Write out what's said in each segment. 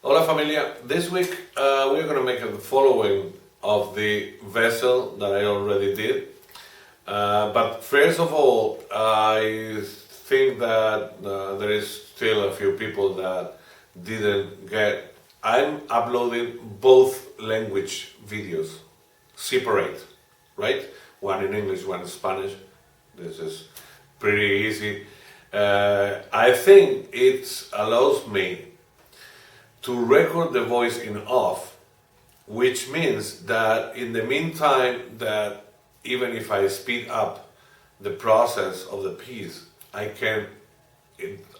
Hola familia, this week we're going to make the following of the vessel that I already did. But first of all, I think that there is still a few people that didn't get. I'm uploading both language videos, separate, right? One in English, one in Spanish. This is pretty easy. I think it allows me to record the voice in off, which means that in the meantime, that even if I speed up the process of the piece, I can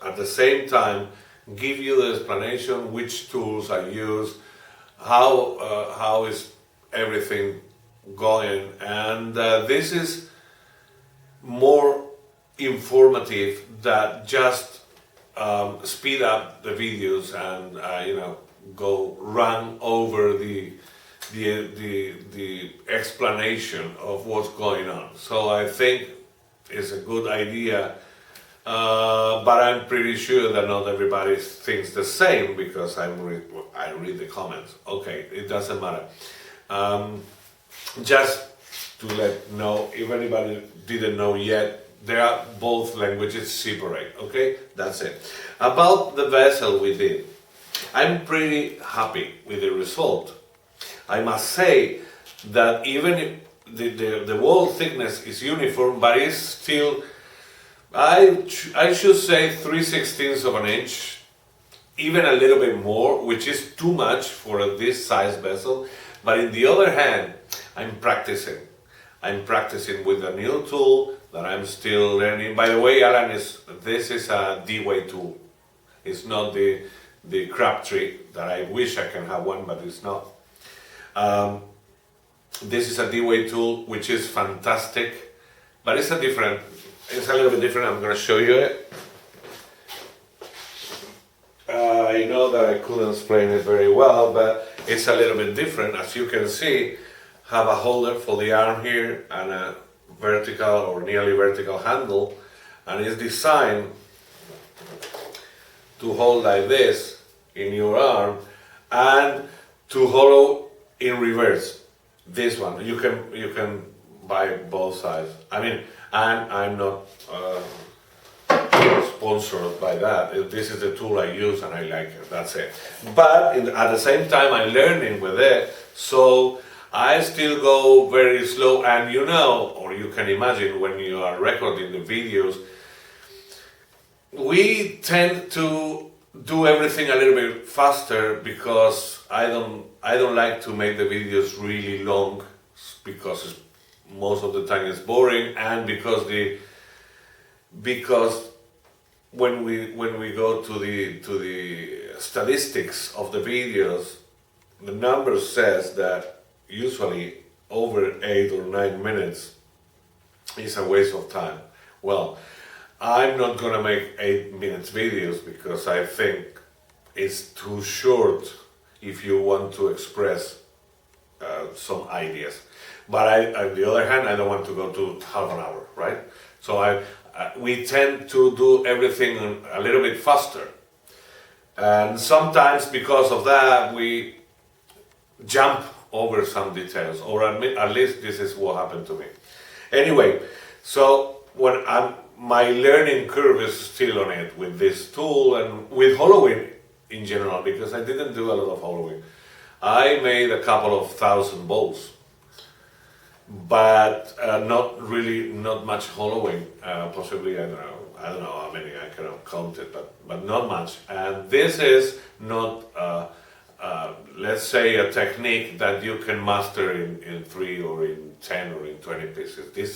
at the same time give you the explanation, which tools I use, how is everything going, and this is more informative than just speed up the videos and go run over the explanation of what's going on. So I think it's a good idea, but I'm pretty sure that not everybody thinks the same because I read the comments. Okay, it doesn't matter. Just to let know, if anybody didn't know yet, there are both languages separate, okay? That's it. About the vessel we did, I'm pretty happy with the result. I must say that even if the wall thickness is uniform, but it's still, I should say 3/16 of an inch, even a little bit more, which is too much for this size vessel. But on the other hand, I'm practicing. I'm practicing with a new tool that I'm still learning. By the way, Alan, this is a D-way tool. It's not the Crabtree that I wish I can have one, but it's not. This is a D-way tool, which is fantastic, but it's a little bit different. I'm going to show you it. I know that I couldn't explain it very well, but it's a little bit different. As you can see, have a holder for the arm here and a vertical or nearly vertical handle, and it's designed to hold like this in your arm and to hollow in reverse. This one you can buy both sides. I mean, I'm not sponsored by that. This is the tool I use and I like it. That's it. But at the same time, I'm learning with it, so I still go very slow. And or you can imagine when you are recording the videos, we tend to do everything a little bit faster because I don't like to make the videos really long because most of the time it's boring, and because when we go to the statistics of the videos, the number says that usually over 8 or 9 minutes is a waste of time. Well, I'm not gonna make 8 minutes videos because I think it's too short if you want to express some ideas. But on the other hand, I don't want to go to half an hour, right? So we tend to do everything a little bit faster. And sometimes because of that, we jump over some details, or at least this is what happened to me. Anyway, so my learning curve is still on it with this tool and with hollowing in general, because I didn't do a lot of hollowing. I made a couple of thousand bowls, but not much hollowing. Possibly, I don't know how many, I cannot count it, but not much. And this is not let's say a technique that you can master in 3 or in 10 or in 20 pieces. This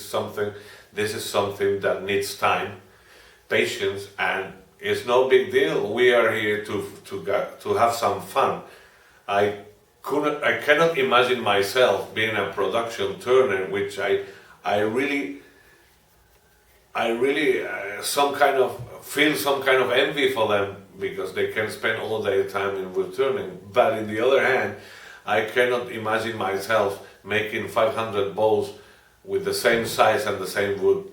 is something that needs time, patience, and it's no big deal. We are here to have some fun. I cannot imagine myself being a production turner, which I really feel some kind of envy for them, because they can spend all their time in woodturning. But on the other hand, I cannot imagine myself making 500 bowls with the same size and the same wood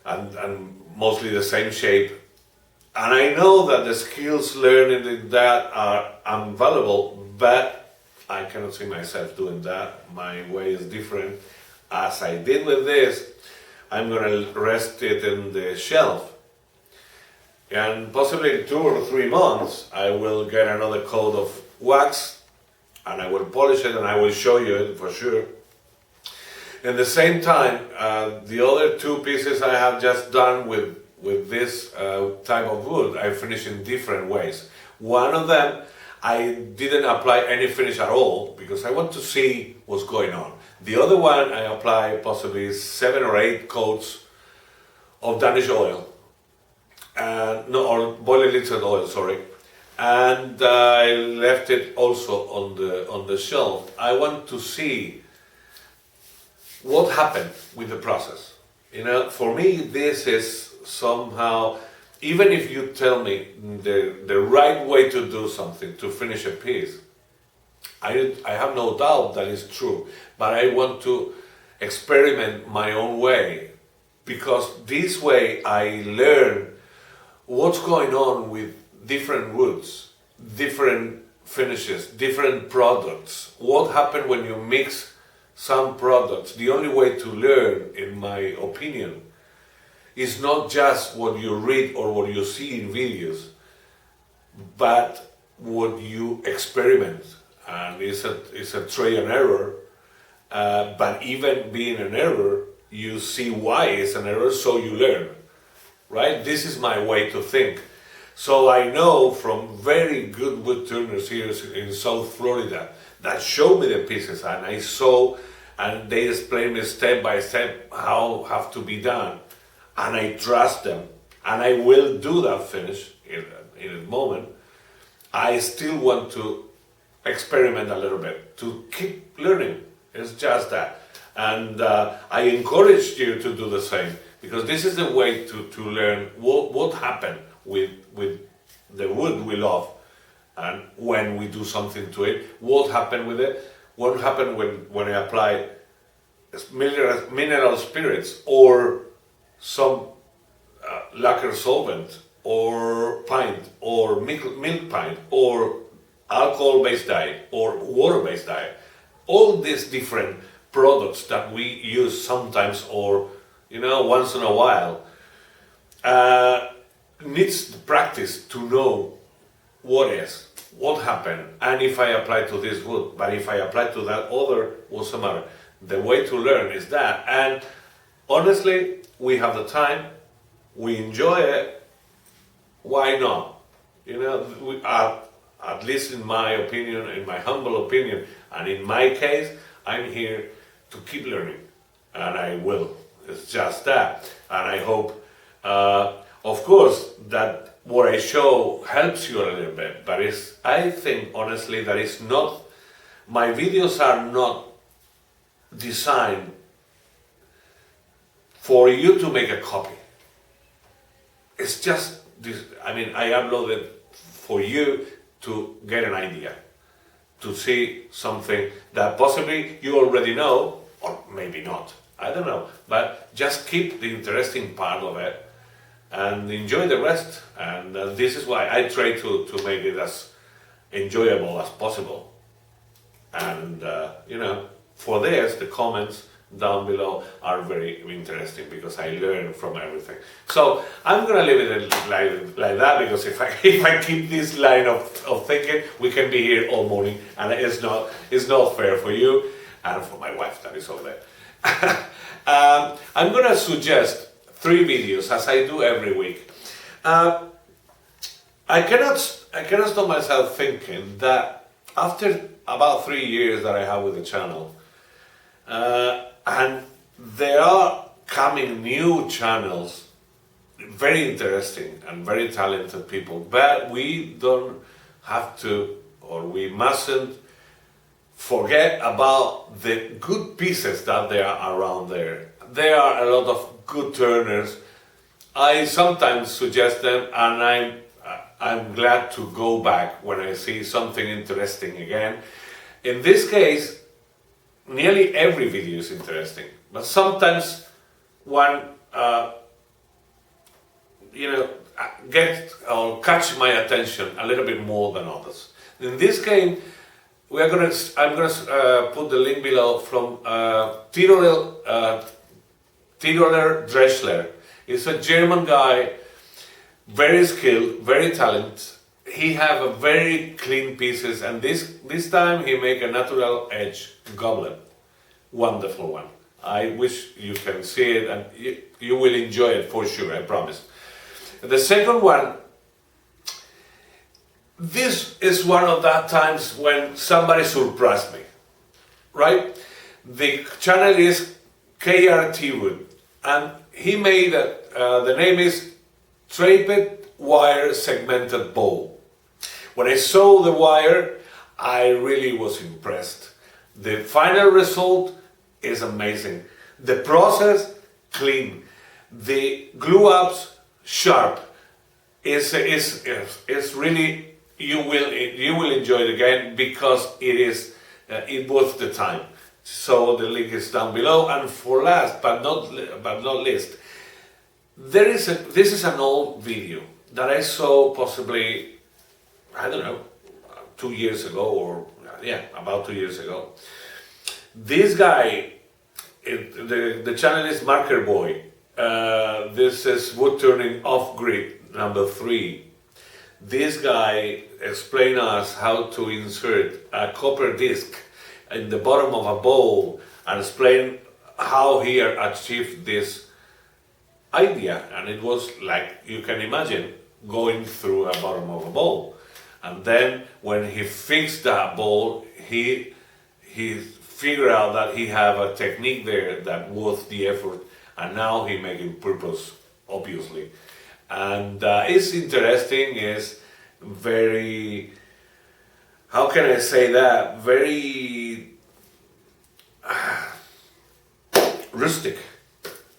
and mostly the same shape And I know that the skills learned in that are invaluable, but I cannot see myself doing that. My way is different. As I did with this, I'm going to rest it in the shelf. And possibly in 2 or 3 months, I will get another coat of wax and I will polish it and I will show you it for sure. At the same time, the other 2 pieces I have just done with this type of wood, I finish in different ways. One of them, I didn't apply any finish at all because I want to see what's going on. The other one, I apply possibly 7 or 8 coats of Danish oil, or boiling linseed oil, sorry. And I left it also on the shelf. I want to see what happened with the process. You know, for me, this is somehow, even if you tell me the right way to do something, to finish a piece, I have no doubt that is true, but I want to experiment my own way, because this way I learn what's going on with different woods, different finishes, different products, what happened when you mix some products. The only way to learn, in my opinion, is not just what you read or what you see in videos, but what you experiment. And it's a try and error, but even being an error, you see why it's an error, so you learn, right? This is my way to think. So I know from very good wood turners here in South Florida that show me the pieces, and I saw, and they explain me step by step how have to be done, and I trust them, and I will do that finish in a moment. I still want to experiment a little bit, to keep learning. It's just that. And I encourage you to do the same, because this is the way to learn what happened with the wood we love, and when we do something to it, what happened with it, what happened when I apply mineral spirits or some lacquer solvent or paint or milk paint or alcohol-based dye or water-based dye. All these different products that we use sometimes, or once in a while, needs practice to know what happened, and if I apply to this wood, but if I apply to that other, what's the matter? The way to learn is that, and honestly, we have the time, we enjoy it, why not? We are, at least in my opinion, in my humble opinion, and in my case, I'm here to keep learning, and I will. It's just that, and I hope, of course, that what I show helps you a little bit, but I think honestly that it's not, my videos are not designed for you to make a copy. It's just this, I upload it for you to get an idea, to see something that possibly you already know, or maybe not, I don't know, but just keep the interesting part of it and enjoy the rest. And this is why I try to make it as enjoyable as possible. And for this, the comments down below are very interesting, because I learn from everything. So I'm gonna leave it like that, because if I keep this line of thinking, we can be here all morning, and it's not fair for you and for my wife that is over there. I'm gonna suggest 3 videos, as I do every week. I cannot stop myself thinking that after about 3 years that I have with the channel, and there are coming new channels, very interesting and very talented people, but we don't have to, or we mustn't forget about the good pieces that there are around there. There are a lot of good turners. I sometimes suggest them, and I'm glad to go back when I see something interesting again. In this case, nearly every video is interesting, but sometimes one, get or catch my attention a little bit more than others. In this game, I'm gonna put the link below from Tiroler Dreschler. He's a German guy, very skilled, very talented. He have a very clean pieces, and this time he make a natural edge goblet. Wonderful one. I wish you can see it, and you will enjoy it for sure, I promise. The second one, this is one of that times when somebody surprised me, right? The channel is KRT Wood, and he made the name is Traped Wire Segmented Bowl. When I saw the wire, I really was impressed. The final result is amazing. The process, clean. The glue ups, sharp. Is really, you will enjoy it again, because it worth the time. So the link is down below. And for last but not least, this is an old video that I saw possibly, I don't know, 2 years ago, or yeah, about 2 years ago. This guy, the channel is Marker Boy. This is wood turning off grid number 3. This guy explained us how to insert a copper disc in the bottom of a bowl, and explain how he achieved this idea. And it was like, you can imagine, going through a bottom of a bowl. And then when he fixed that bowl, he figured out that he have a technique there that worth the effort, and now he making purpose, obviously. And it's interesting, is very, how can I say that, very rustic,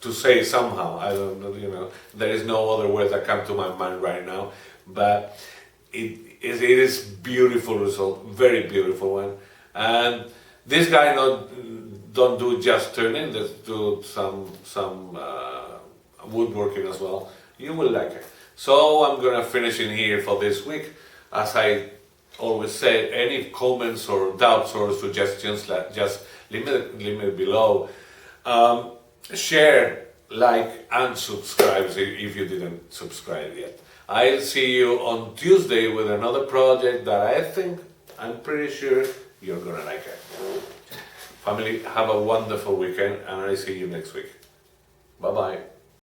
to say somehow. I don't know, there is no other word that come to my mind right now, but it is beautiful result, very beautiful one. And this guy don't do just turning, they do some woodworking as well. You will like it. So I'm gonna finish in here for this week. As I always say, any comments or doubts or suggestions, just leave me below. Share, like, and subscribe if you didn't subscribe yet. I'll see you on Tuesday with another project that I'm pretty sure you're gonna like it. Family, have a wonderful weekend, and I'll see you next week. Bye bye.